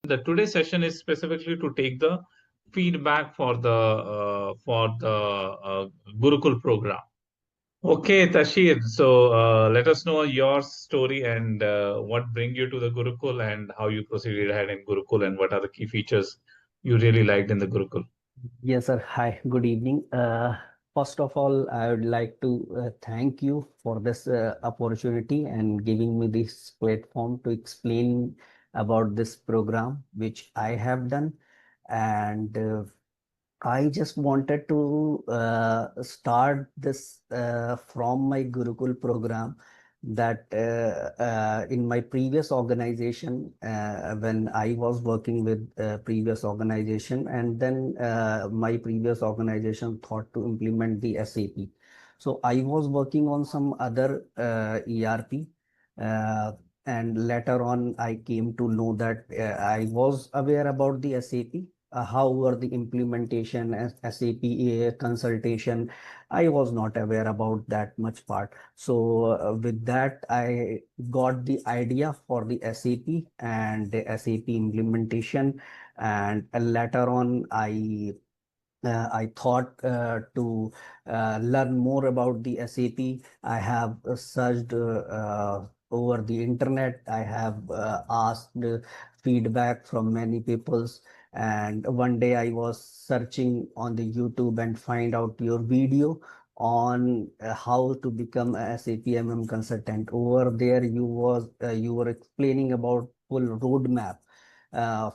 The today's session is specifically to take the feedback for the Gurukul program. Okay, Tasheer. So let us know your story and what bring you to the Gurukul and how you proceeded ahead in Gurukul and what are the key features you really liked in the Gurukul. Yes, sir. Hi, good evening. First of all, I would like to thank you for this opportunity and giving me this platform to explain about this program, which I have done. And I just wanted to start this from my Gurukul program that in my previous organization, when I was working with previous organization, and then my previous organization thought to implement the SAP. So I was working on some other ERP. Uh, and later on, I came to know that I was aware about the SAP, however, the implementation as SAP consultation, I was not aware about that much part. So with that, I got the idea for the SAP and the SAP implementation. And later on, I thought to learn more about the SAP. I have searched over the internet. I have asked feedback from many peoples. And one day I was searching on the YouTube and find out your video on how to become a SAP MM consultant. Over there, you were explaining about full roadmap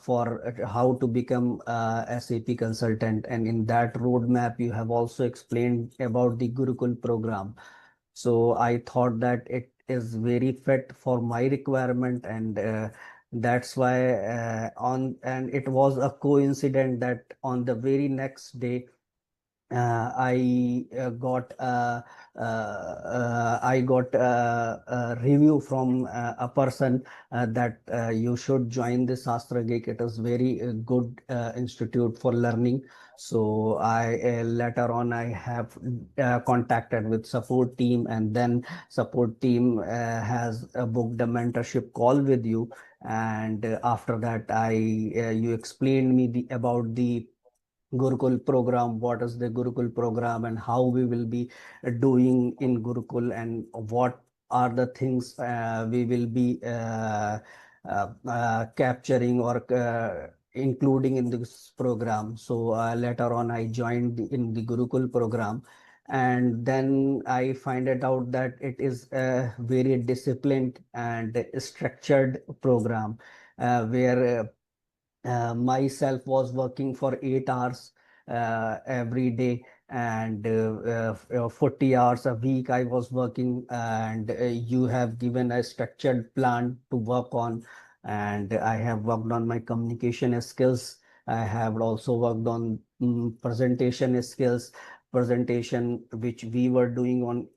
for how to become SAP consultant. And in that roadmap, you have also explained about the Gurukul program. So I thought that it is very fit for my requirement, and that's why and it was a coincidence that on the very next day I got a review from a person that you should join the Sastrageek. It is very good institute for learning. So I later on I have contacted with support team, and then support team has booked a mentorship call with you. And after that, I you explained me about the Gurukul program, what is the Gurukul program, and how we will be doing in Gurukul, and what are the things we will be capturing or including in this program. So later on, I joined in the Gurukul program, and then I find it out that it is a very disciplined and structured program where myself was working for 8 hours every day, and 40 hours a week I was working. And you have given a structured plan to work on, and I have worked on my communication skills. I have also worked on presentation skills, presentation which we were doing on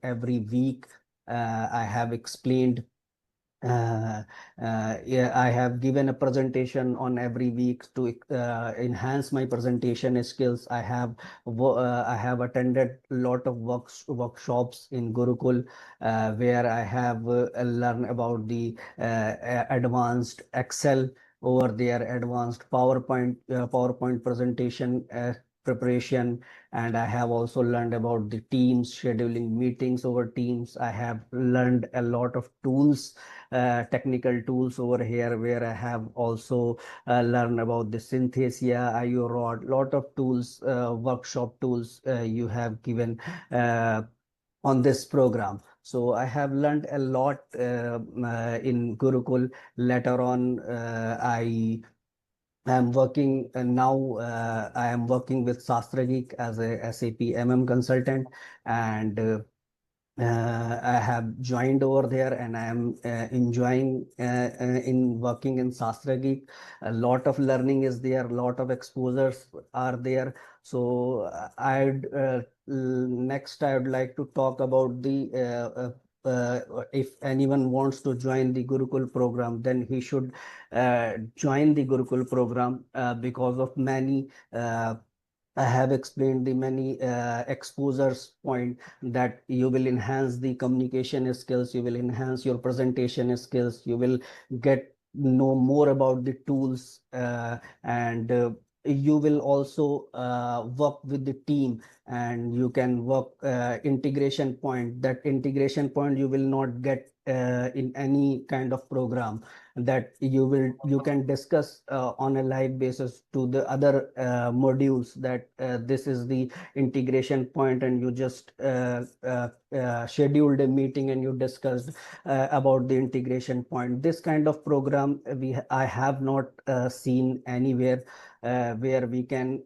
every week. I have explained uh, yeah, I have given a presentation on every week to enhance my presentation skills. I have attended a lot of workshops in Gurukul where I have learned about the advanced Excel over there, advanced PowerPoint presentation preparation. And I have also learned about the teams, scheduling meetings over Teams. I have learned a lot of tools, technical tools over here, where I have also learned about the Synthesia, IO Rod, lot of tools, workshop tools you have given on this program. So I have learned a lot in Gurukul. Later on, I am working now. I am working with Sastrageek as a SAP MM consultant, and I have joined over there, and I am enjoying in working in Sastrageek. A lot of learning is there, a lot of exposures are there. So next I would like to talk about the if anyone wants to join the Gurukul program, then he should join the Gurukul program because of many. I have explained the many exposures point that you will enhance the communication skills, you will enhance your presentation skills, you will get know more about the tools, and you will also work with the team, and you can work integration point. That integration point you will not get in any kind of program, that you can discuss on a live basis to the other modules, that this is the integration point, and you just scheduled a meeting and you discussed about the integration point. This kind of program I have not seen anywhere, where we can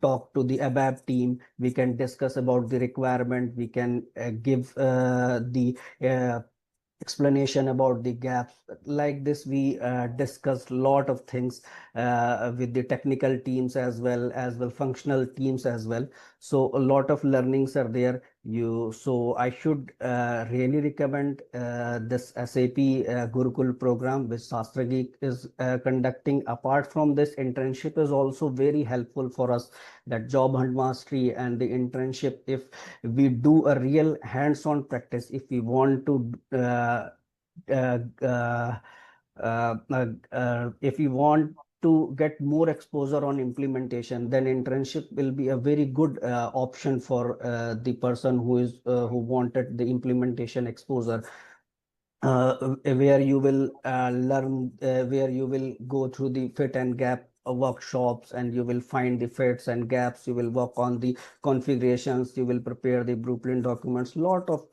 talk to the ABAP team, we can discuss about the requirement, we can give the explanation about the gaps. Like this, we discussed a lot of things with the technical teams as well functional teams as well. So a lot of learnings are there. So I should really recommend this SAP Gurukul program which Sastrageek is conducting. Apart from this, internship is also very helpful for us, that job hunt mastery and the internship. If we do a real hands-on practice, if we want to uh, uh, if we want to get more exposure on implementation, then internship will be a very good option for the person who wanted the implementation exposure, where you will learn, where you will go through the fit and gap workshops, and you will find the fits and gaps, you will work on the configurations, you will prepare the blueprint documents. Lot of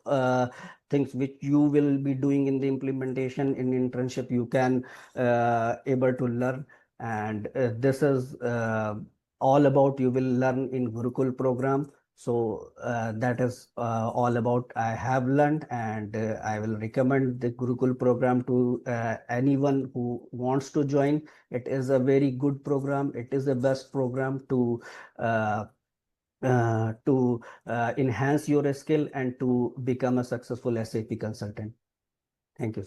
things which you will be doing in the implementation in internship, you can able to learn. And this is all about you will learn in Gurukul program. So that is all about I have learned, and I will recommend the Gurukul program to anyone who wants to join. It is a very good program. It is the best program uh, to enhance your skill and to become a successful SAP consultant. Thank you.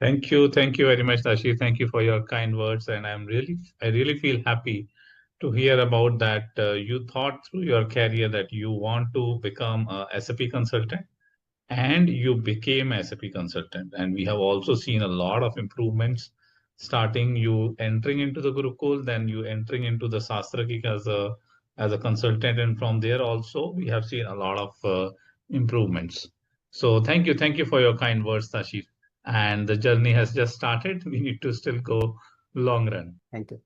Thank you very much, Tasheer. Thank you for your kind words, and I really feel happy to hear about that. You thought through your career that you want to become a SAP consultant, and you became SAP consultant. And we have also seen a lot of improvements, starting you entering into the Gurukul, then you entering into the Sastrageek as a consultant, and from there also we have seen a lot of improvements. So thank you for your kind words, Tashir. And the journey has just started. We need to still go long run. Thank you.